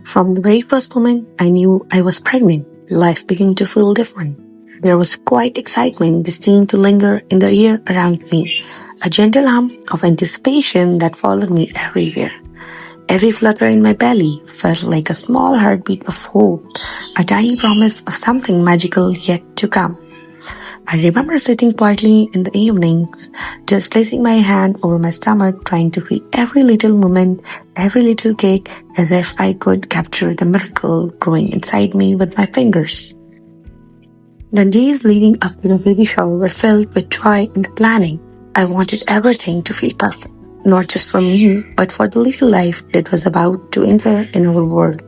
From the very first moment I knew I was pregnant, life began to feel different. There was quiet excitement that seemed to linger in the air around me, a gentle hum of anticipation that followed me everywhere. Every flutter in my belly felt like a small heartbeat of hope, a tiny promise of something magical yet to come. I remember sitting quietly in the evenings, just placing my hand over my stomach, trying to feel every little movement, every little kick, as if I could capture the miracle growing inside me with my fingers. The days leading up to the baby shower were filled with joy and planning. I wanted everything to feel perfect, not just for me, but for the little life that was about to enter in our world.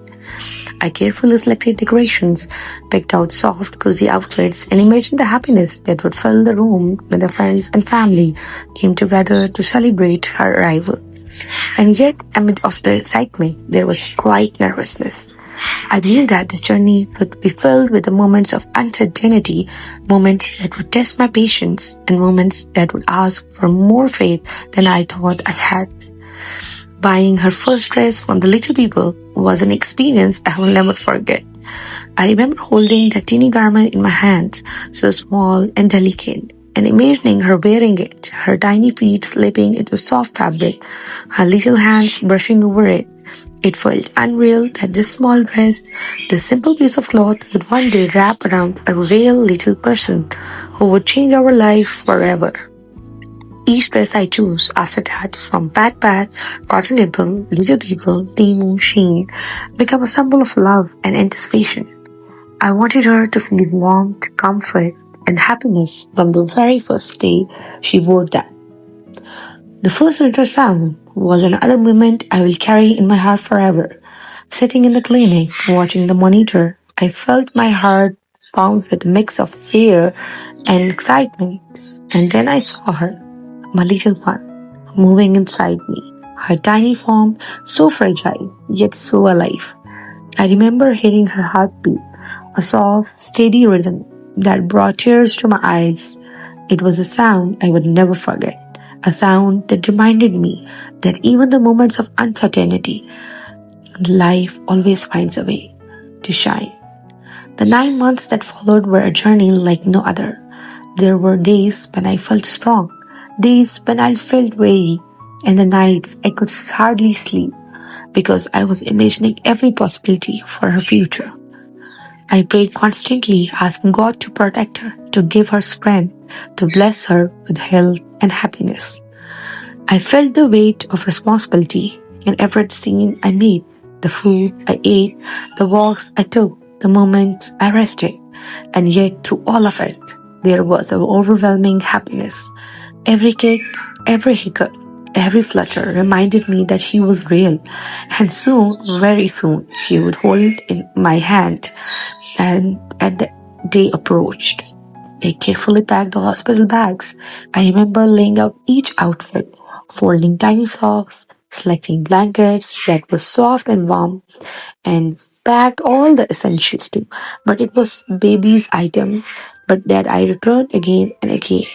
I carefully selected decorations, picked out soft, cozy outfits, and imagined the happiness that would fill the room when the friends and family came together to celebrate her arrival. And yet, amid of the excitement, there was quite nervousness. I knew that this journey would be filled with the moments of uncertainty, moments that would test my patience, and moments that would ask for more faith than I thought I had. Buying her first dress from the little people was an experience I will never forget. I remember holding that teeny garment in my hands, so small and delicate, and imagining her wearing it, her tiny feet slipping into soft fabric, her little hands brushing over it. It felt unreal that this small dress, this simple piece of cloth, would one day wrap around a real little person who would change our life forever. Each dress I chose after that, from Pat Pat, Cotton Nipple, Little People, Timu, Sheen, became a symbol of love and anticipation. I wanted her to feel warmth, comfort, and happiness from the very first day she wore them. The first ultrasound was another moment I will carry in my heart forever. Sitting in the clinic, watching the monitor, I felt my heart pound with a mix of fear and excitement. And then I saw her, my little one, moving inside me, her tiny form so fragile, yet so alive. I remember hearing her heartbeat, a soft, steady rhythm that brought tears to my eyes. It was a sound I would never forget, a sound that reminded me that even the moments of uncertainty, life always finds a way to shine. The 9 months that followed were a journey like no other. There were days when I felt strong, days when I felt weary, and the nights I could hardly sleep because I was imagining every possibility for her future. I prayed constantly, asking God to protect her, to give her strength, to bless her with health and happiness. I felt the weight of responsibility in every decision I made, the food I ate, the walks I took, the moments I rested. And yet, through all of it, there was an overwhelming happiness. Every kick, every hiccup, every flutter reminded me that she was real. And soon, very soon, she would hold in my hand. And as the day approached, I carefully packed the hospital bags. I remember laying out each outfit, folding tiny socks, selecting blankets that were soft and warm, and packed all the essentials too. But it was baby's item, but that I returned again and again.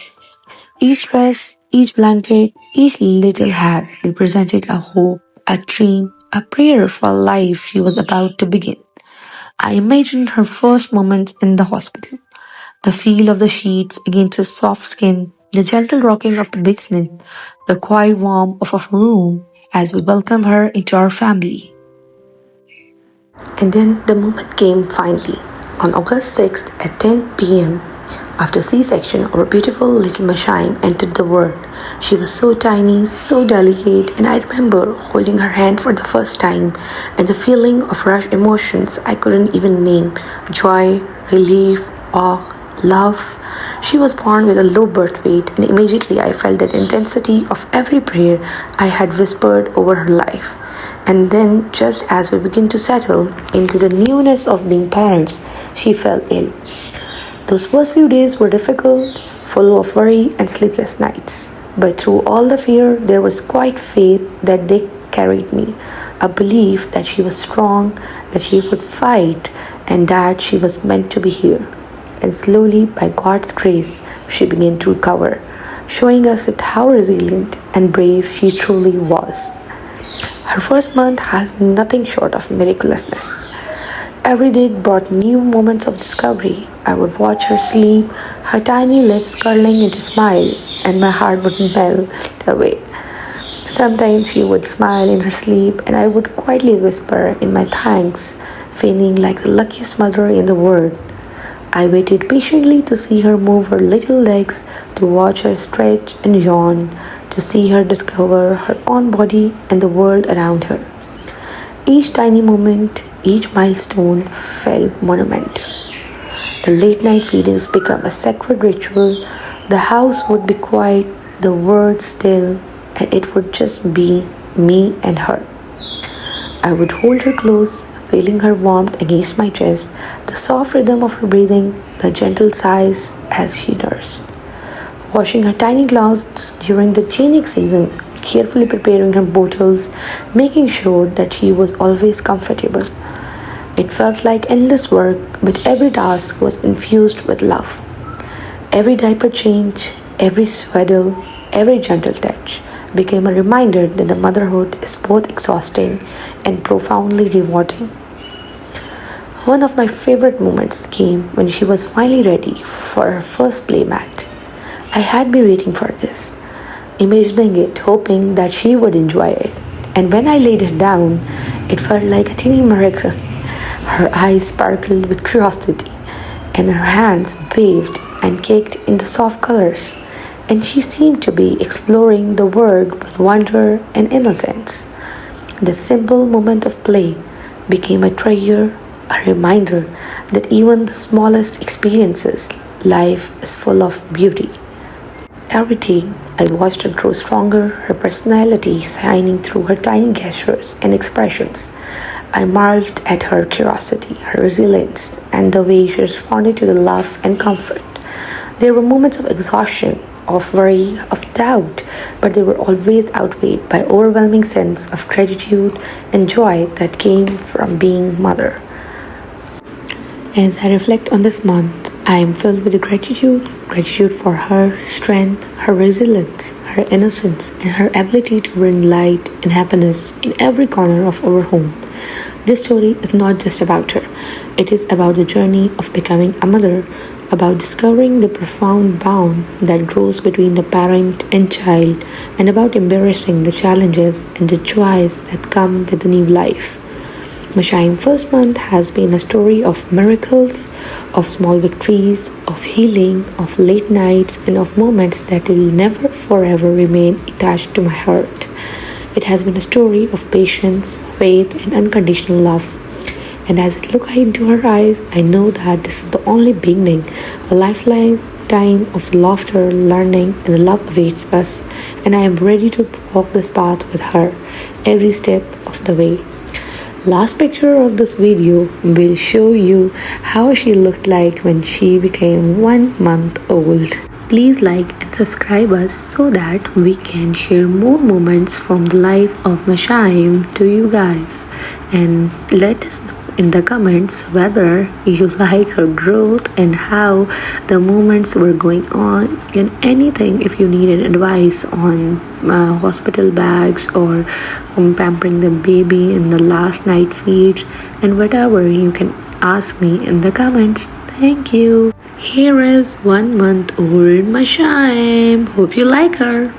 Each dress, each blanket, each little hat represented a hope, a dream, a prayer for life she was about to begin. I imagined her first moments in the hospital, the feel of the sheets against her soft skin, the gentle rocking of the basement, the quiet warmth of our room as we welcomed her into our family. And then the moment came finally, on August 6th at 10 p.m. After C-section, our beautiful little Mashaim entered the world. She was so tiny, so delicate, and I remember holding her hand for the first time and the feeling of rush emotions I couldn't even name. Joy, relief, awe, love. She was born with a low birth weight, and immediately I felt that intensity of every prayer I had whispered over her life. And then, just as we began to settle into the newness of being parents, she fell ill. Those first few days were difficult, full of worry and sleepless nights. But through all the fear, there was quite faith that they carried me, a belief that she was strong, that she would fight, and that she was meant to be here. And slowly, by God's grace, she began to recover, showing us that how resilient and brave she truly was. Her first month has been nothing short of miraculousness. Every day brought new moments of discovery. I would watch her sleep, her tiny lips curling into smile, and my heart would melt away. Sometimes she would smile in her sleep, and I would quietly whisper in my thanks, feeling like the luckiest mother in the world. I waited patiently to see her move her little legs, to watch her stretch and yawn, to see her discover her own body and the world around her. Each tiny moment, each milestone felt monumental. The late night feedings became a sacred ritual. The house would be quiet, the world still, and it would just be me and her. I would hold her close, feeling her warmth against my chest, the soft rhythm of her breathing, the gentle sighs as she nursed. Washing her tiny gloves during the changing season, carefully preparing her bottles, making sure that she was always comfortable. It felt like endless work, but every task was infused with love. Every diaper change, every swaddle, every gentle touch became a reminder that the motherhood is both exhausting and profoundly rewarding. One of my favorite moments came when she was finally ready for her first playmat. I had been waiting for this, imagining it, hoping that she would enjoy it. And when I laid her down, it felt like a teeny miracle. Her eyes sparkled with curiosity, and her hands waved and kicked in the soft colors, and she seemed to be exploring the world with wonder and innocence. The simple moment of play became a treasure, a reminder that even the smallest experiences, life is full of beauty. Every day, I watched her grow stronger, her personality shining through her tiny gestures and expressions. I marveled at her curiosity, her resilience, and the way she responded to the love and comfort. There were moments of exhaustion, of worry, of doubt, but they were always outweighed by overwhelming sense of gratitude and joy that came from being mother. As I reflect on this month, I am filled with gratitude for her strength, her resilience, her innocence, and her ability to bring light and happiness in every corner of our home. This story is not just about her, it is about the journey of becoming a mother, about discovering the profound bond that grows between the parent and child, and about embracing the challenges and the joys that come with a new life. Mashaim first month has been a story of miracles, of small victories, of healing, of late nights, and of moments that will never forever remain attached to my heart. It has been a story of patience, faith, and unconditional love. And as I look into her eyes, I know that this is the only beginning. A lifelong time of laughter, learning, and the love awaits us. And I am ready to walk this path with her every step of the way. Last picture of this video will show you how she looked like when she became 1 month old. Please like and subscribe us so that we can share more moments from the life of Mashaim to you guys. And let us know in the comments whether you like her growth and how the moments were going on, and anything if you needed advice on hospital bags or pampering the baby in the last night feeds, and whatever, you can ask me in the comments. Thank you. Here is 1 month old Mashaim. Hope you like her.